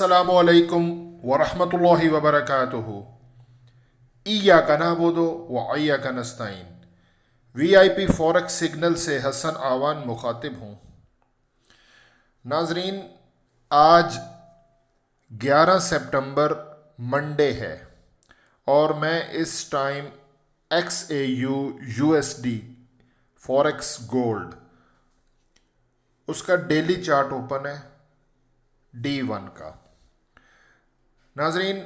अस्सलामुअलैकुम वरहमतुल्लाहि वबरकातुहु। इय्याका नअबुदु व इय्याका नस्तईन। वीआईपी फॉरेक्स सिग्नल से हसन आवान मुखातिब हूँ। नाजरीन, आज 11 सितंबर मंडे है और मैं इस time XAU USD forex gold उसका डेली चार्ट ओपन है D1 का। नाजरीन,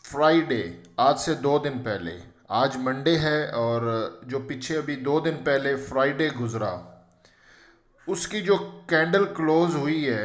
फ्राइडे आज से 2 दिन पहले, आज मंडे है और जो पीछे अभी 2 दिन पहले फ्राइडे गुजरा, उसकी जो कैंडल क्लोज हुई है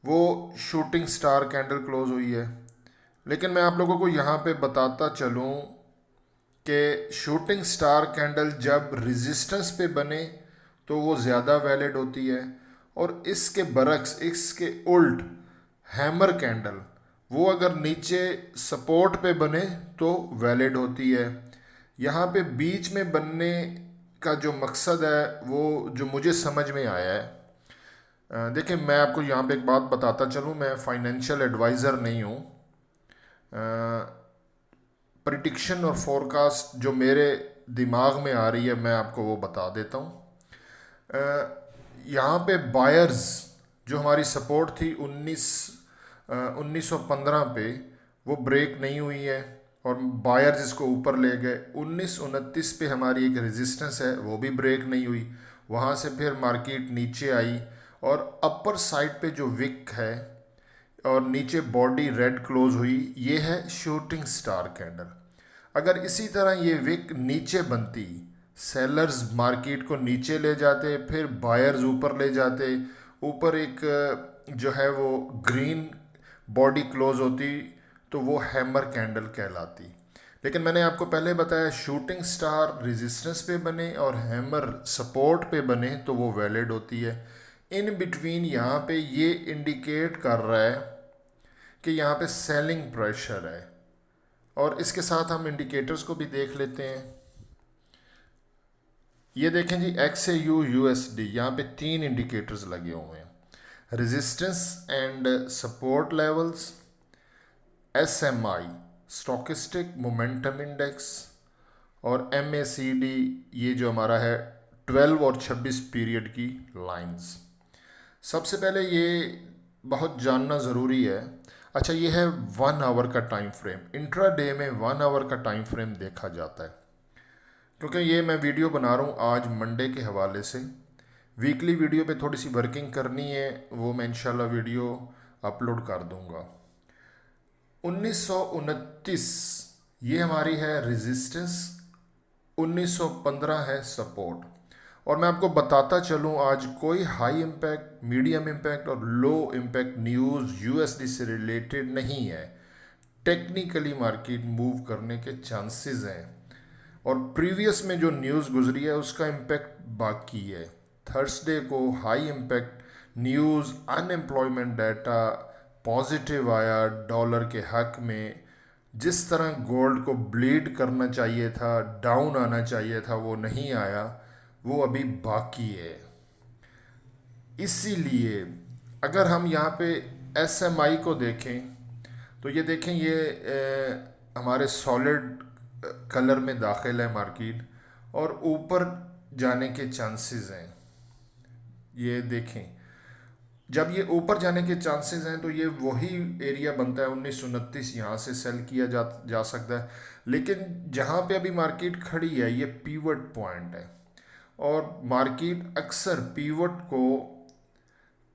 वो शूटिंग स्टार कैंडल क्लोज हुई है। लेकिन मैं आप लोगों को यहाँ पे बताता चलूँ कि शूटिंग स्टार कैंडल जब रेजिस्टेंस पे बने तो वो ज़्यादा वैलिड होती है, और इसके बरक्स, इसके उल्ट हैमर कैंडल वो अगर नीचे सपोर्ट पे बने तो वैलिड होती है। यहाँ पे बीच में बनने का जो मकसद है वो जो मुझे समझ में आया है, देखिए मैं आपको यहाँ पे एक बात बताता चलूँ, मैं फाइनेंशियल एडवाइज़र नहीं हूँ। प्रिडिक्शन और फोरकास्ट जो मेरे दिमाग में आ रही है मैं आपको वो बता देता हूँ। यहाँ पे बायर्स जो हमारी सपोर्ट थी 1915 पे, वो ब्रेक नहीं हुई है और बायर्स इसको ऊपर ले गए। 1929 पे हमारी एक रेजिस्टेंस है, वो भी ब्रेक नहीं हुई। वहाँ से फिर मार्केट नीचे आई और अपर साइड पे जो विक है और नीचे बॉडी रेड क्लोज हुई, ये है शूटिंग स्टार कैंडल। अगर इसी तरह ये विक नीचे बनती, सेलर्स मार्केट को नीचे ले जाते, फिर बायर्स ऊपर ले जाते, ऊपर एक जो है वो ग्रीन बॉडी क्लोज होती, तो वो हैमर कैंडल कहलाती। लेकिन मैंने आपको पहले बताया शूटिंग स्टार रेजिस्टेंस पे बने और हैमर सपोर्ट पे बने तो वो वैलिड होती है। इन बिटवीन यहाँ पे ये इंडिकेट कर रहा है कि यहाँ पे सेलिंग प्रेशर है। और इसके साथ हम इंडिकेटर्स को भी देख लेते हैं। ये देखें जी, XAU USD, यहाँ पे 3 इंडिकेटर्स लगे हुए हैं, resistance and support levels, SMI stochastic momentum index, और MACD, ये जो हमारा है 12 और 26 पीरियड की लाइंस। सबसे पहले ये बहुत जानना ज़रूरी है। अच्छा, ये है 1 आवर का टाइम फ्रेम। इंट्रा डे में 1 आवर का टाइम फ्रेम देखा जाता है। क्योंकि ये मैं वीडियो बना रहा हूँ आज मंडे के हवाले से, वीकली वीडियो पे थोड़ी सी वर्किंग करनी है, वो मैं इंशाल्लाह वीडियो अपलोड कर दूंगा। 1929 ये हमारी है रेजिस्टेंस, 1915 है सपोर्ट। और मैं आपको बताता चलूँ, आज कोई हाई इम्पैक्ट, मीडियम इम्पैक्ट और लो इम्पैक्ट न्यूज़ USD से रिलेटेड नहीं है। टेक्निकली मार्केट मूव करने के चांसेस हैं और प्रीवियस में जो न्यूज़ गुजरी है उसका इम्पैक्ट बाकी है। थर्सडे को high impact news, unemployment data positive आया डॉलर के हक में। जिस तरह गोल्ड को ब्लीड करना चाहिए था, डाउन आना चाहिए था, वो नहीं आया, वो अभी बाकी है। इसीलिए अगर हम यहाँ पे SMI को देखें तो ये देखें, ये हमारे सॉलिड कलर में दाखिल है मार्केट और ऊपर जाने के चांसेस हैं। ये देखें, जब ये ऊपर जाने के चांसेस हैं तो ये वही एरिया बनता है 1929, यहाँ से सेल किया जा सकता है। लेकिन जहाँ पे अभी मार्केट खड़ी है ये पीवट पॉइंट है और मार्केट अक्सर पीवट को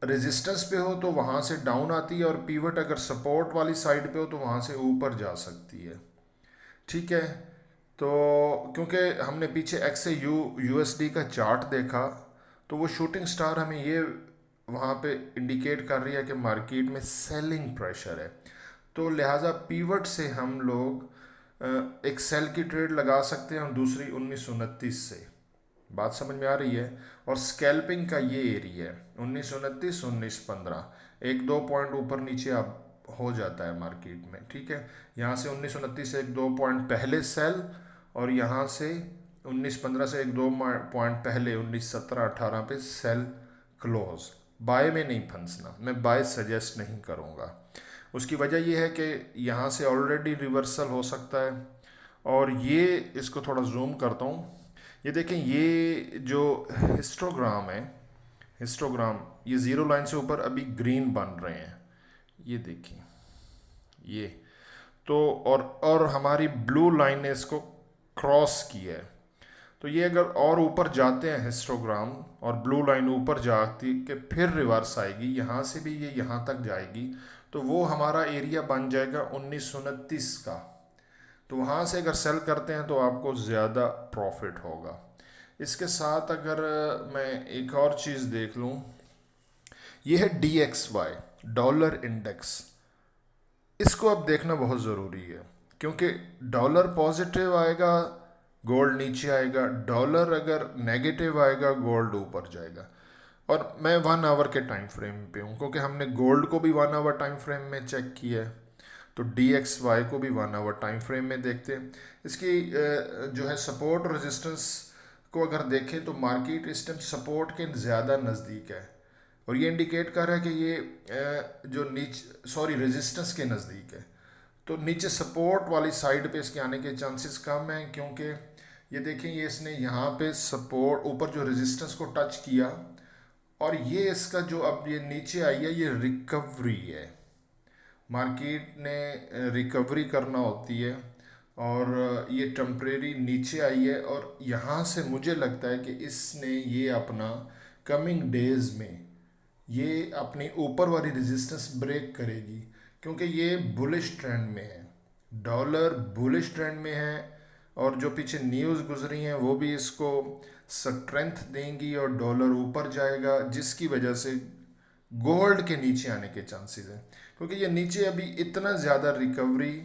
रेजिस्टेंस पे हो तो वहाँ से डाउन आती है और पीवट अगर सपोर्ट वाली साइड पे हो तो वहाँ से ऊपर जा सकती है। ठीक है, तो क्योंकि हमने पीछे XAU USD का चार्ट देखा तो वो शूटिंग स्टार हमें ये वहाँ पे इंडिकेट कर रही है कि मार्केट में सेलिंग प्रेशर है, तो लिहाजा पीवट से हम लोग एक सेल की ट्रेड लगा सकते हैं और दूसरी 1929 से। बात समझ में आ रही है? और स्कैल्पिंग का ये एरिया है 1929 1915, 1-2 पॉइंट ऊपर नीचे आप हो जाता है मार्केट में। ठीक है, यहाँ से 1929 से 1-2 पॉइंट पहले सेल और यहाँ से 1915 से 1-2 पॉइंट पहले 1917-18 पे सेल क्लोज। बाय में नहीं फंसना, मैं बाय सजेस्ट नहीं करूँगा। उसकी वजह यह है कि यहाँ से ऑलरेडी रिवर्सल हो सकता है। और ये इसको थोड़ा जूम करता हूँ, ये देखें, ये जो हिस्टोग्राम है, हिस्टोग्राम, ये ज़ीरो लाइन से ऊपर अभी ग्रीन बन रहे हैं, ये देखिए ये। तो और हमारी ब्लू लाइन ने इसको क्रॉस किया है। तो ये अगर और ऊपर जाते हैं हिस्टोग्राम, और ब्लू लाइन ऊपर जाती के फिर रिवर्स आएगी, यहाँ से भी ये यहाँ तक जाएगी, तो वो हमारा एरिया बन जाएगा 1929 का। तो वहाँ से अगर सेल करते हैं तो आपको ज़्यादा प्रॉफिट होगा। इसके साथ अगर मैं एक और चीज़ देख लूँ, ये है DXY, डॉलर इंडेक्स। इसको अब देखना बहुत ज़रूरी है, क्योंकि डॉलर पॉजिटिव आएगा गोल्ड नीचे आएगा, डॉलर अगर नेगेटिव आएगा गोल्ड ऊपर जाएगा। और मैं 1 आवर के टाइम फ्रेम पे हूँ, क्योंकि हमने गोल्ड को भी 1 आवर टाइम फ्रेम में चेक किया है, तो DXY को भी 1 आवर टाइम फ्रेम में देखते हैं। इसकी जो है सपोर्ट और रेजिस्टेंस को अगर देखें तो मार्केट इस टाइम सपोर्ट के ज़्यादा नज़दीक है, और ये इंडिकेट कर रहा है कि ये जो नीचे, सॉरी, रेजिस्टेंस के नज़दीक है। तो नीचे सपोर्ट वाली साइड पे इसके आने के चांसेस कम हैं, क्योंकि ये देखें, ये इसने यहाँ पे सपोर्ट ऊपर जो रेजिस्टेंस को टच किया, और ये इसका जो अब ये नीचे आई है, ये रिकवरी है। मार्केट ने रिकवरी करना होती है, और ये टेम्परेरी नीचे आई है, और यहाँ से मुझे लगता है कि इसने ये अपना कमिंग डेज में ये अपनी ऊपर वाली रेजिस्टेंस ब्रेक करेगी, क्योंकि ये बुलिश ट्रेंड में है, डॉलर बुलिश ट्रेंड में है। और जो पीछे न्यूज़ गुजरी हैं वो भी इसको स्ट्रेंथ देंगी, और डॉलर ऊपर जाएगा, जिसकी वजह से गोल्ड के नीचे आने के चांसेस हैं, क्योंकि ये नीचे अभी इतना ज़्यादा रिकवरी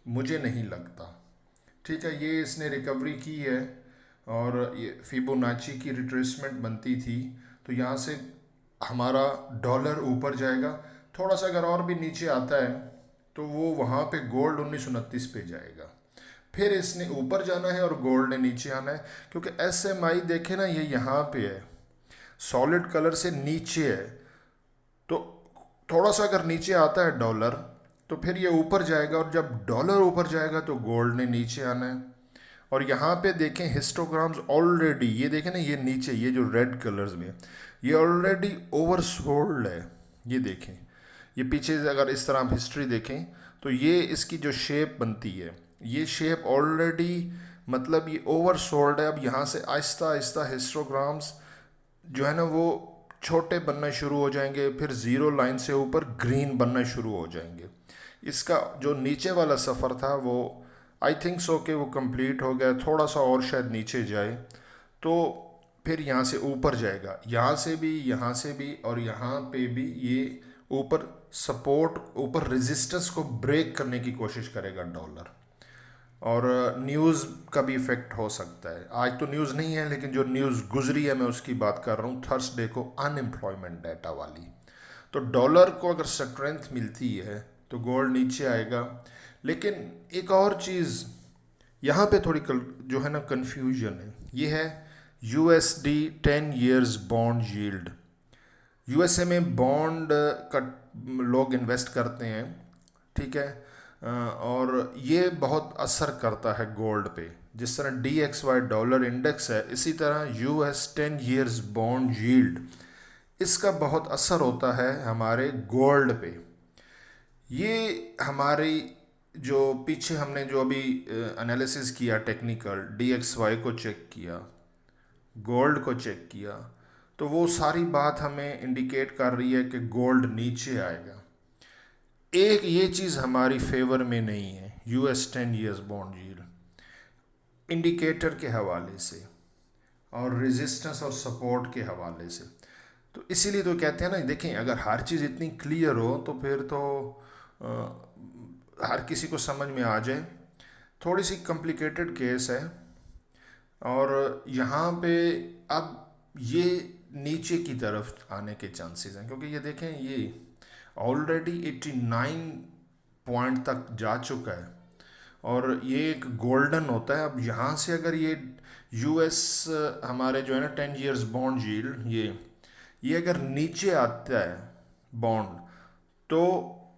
मुझे नहीं लगता। ठीक है, ये इसने रिकवरी की है, और ये फिबोनाची की रिट्रेसमेंट बनती थी, तो यहाँ से हमारा डॉलर ऊपर जाएगा। थोड़ा सा अगर और भी नीचे आता है तो वो वहाँ पे गोल्ड 1929 पे जाएगा। फिर इसने ऊपर जाना है और गोल्ड ने नीचे आना है, क्योंकि SMI देखे ना, ये यहाँ पे है, सॉलिड कलर से नीचे है। तो थोड़ा सा अगर नीचे आता है डॉलर, तो फिर ये ऊपर जाएगा, और जब डॉलर ऊपर जाएगा तो गोल्ड ने नीचे आना है। और यहाँ पे देखें हिस्टोग्राम्स ऑलरेडी, ये देखें ना, ये नीचे ये जो रेड कलर्स में है, ये ऑलरेडी ओवरसोल्ड है। ये देखें, ये पीछे से अगर इस तरह आप हिस्ट्री देखें तो ये इसकी जो शेप बनती है, ये शेप ऑलरेडी, मतलब ये ओवरसोल्ड है। अब यहाँ से आहिस्ता आहिस्ता हिस्टोग्राम्स जो है ना वो छोटे बनना शुरू हो जाएंगे, फिर ज़ीरो लाइन से ऊपर ग्रीन बनना शुरू हो जाएंगे। इसका जो नीचे वाला सफ़र था वो आई थिंक सो कि वो कंप्लीट हो गया, थोड़ा सा और शायद नीचे जाए तो फिर यहाँ से ऊपर जाएगा, यहाँ से भी, यहाँ से भी, और यहाँ पे भी ये ऊपर सपोर्ट, ऊपर रेजिस्टेंस को ब्रेक करने की कोशिश करेगा डॉलर। और न्यूज़ का भी इफ़ेक्ट हो सकता है। आज तो न्यूज़ नहीं है, लेकिन जो न्यूज़ गुजरी है मैं उसकी बात कर रहा हूँ, थर्सडे को अनएम्प्लॉयमेंट डाटा वाली। तो डॉलर को अगर स्ट्रेंथ मिलती है तो गोल्ड नीचे आएगा। लेकिन एक और चीज़ यहाँ पे थोड़ी जो है ना कन्फ्यूजन है, ये है USD 10 years bond yield. USA में बॉन्ड का लोग इन्वेस्ट करते हैं, ठीक है, और ये बहुत असर करता है गोल्ड पे। जिस तरह DXY डॉलर इंडेक्स है, इसी तरह US 10 years बॉन्ड यील्ड, इसका बहुत असर होता है हमारे गोल्ड पे। ये हमारी जो पीछे हमने जो अभी एनालिसिस किया टेक्निकल, DXY को चेक किया, गोल्ड को चेक किया, तो वो सारी बात हमें इंडिकेट कर रही है कि गोल्ड नीचे आएगा। एक ये चीज़ हमारी फेवर में नहीं है, US 10 years bond yield indicator के हवाले से और रेजिस्टेंस और सपोर्ट के हवाले से। तो इसीलिए तो कहते हैं ना, देखें, अगर हर चीज़ इतनी क्लियर हो तो फिर तो हर किसी को समझ में आ जाए। थोड़ी सी कॉम्प्लिकेटेड केस है, और यहाँ पे अब ये नीचे की तरफ आने के चांसेस हैं, क्योंकि ये देखें, ये ऑलरेडी 89 पॉइंट तक जा चुका है, और ये एक गोल्डन होता है। अब यहाँ से अगर ये US हमारे जो है ना 10 years बॉन्ड यील्ड, ये अगर नीचे आता है बॉन्ड तो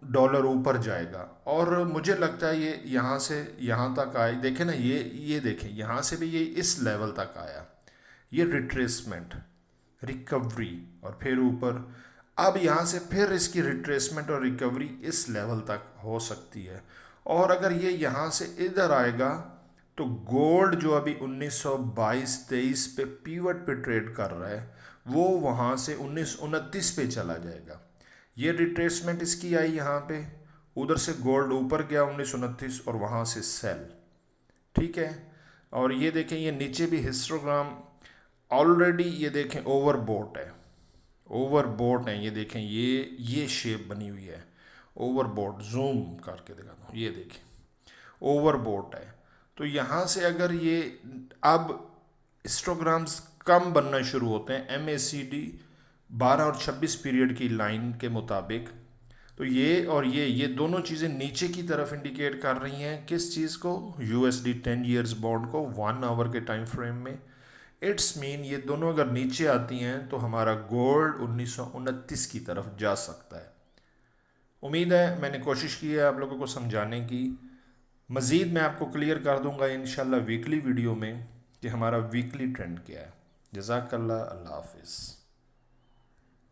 डॉलर ऊपर जाएगा। और मुझे लगता है ये यहाँ से यहाँ तक आए, देखें ना, ये देखें, यहाँ से भी ये इस लेवल तक आया, ये रिट्रेसमेंट, रिकवरी, और फिर ऊपर। अब यहाँ से फिर इसकी रिट्रेसमेंट और रिकवरी इस लेवल तक हो सकती है। और अगर ये यहाँ से इधर आएगा तो गोल्ड जो अभी 1922-23 पे पीवट पे ट्रेड कर रहा है, वो वहाँ से 1929 पे चला जाएगा। ये रिट्रेसमेंट इसकी आई यहाँ पे, उधर से गोल्ड ऊपर गया 1929 और वहाँ से सेल। ठीक है। और ये देखें, ये नीचे भी हिस्टोग्राम ऑलरेडी, ये देखें ओवरबोट है, ओवरबोट है, ये देखें, ये शेप बनी हुई है ओवरबोट। जूम करके दिखाता हूँ, ये देखें ओवरबोट है। तो यहाँ से अगर ये अब हिस्टोग्राम्स कम बनना शुरू होते हैं MACD 12 और 26 पीरियड की लाइन के मुताबिक, तो ये और ये दोनों चीज़ें नीचे की तरफ इंडिकेट कर रही हैं किस चीज़ को, USD 10 ईयर्स बॉन्ड को 1 आवर के टाइम फ्रेम में। इट्स मीन ये दोनों अगर नीचे आती हैं तो हमारा गोल्ड 1929 की तरफ जा सकता है। उम्मीद है मैंने कोशिश की है आप लोगों को समझाने की। मज़ीद मैं आपको क्लियर कर दूंगा इंशाल्लाह वीकली वीडियो में कि हमारा वीकली ट्रेंड क्या है। जज़ाकल्लाह, अल्लाह हाफिज़।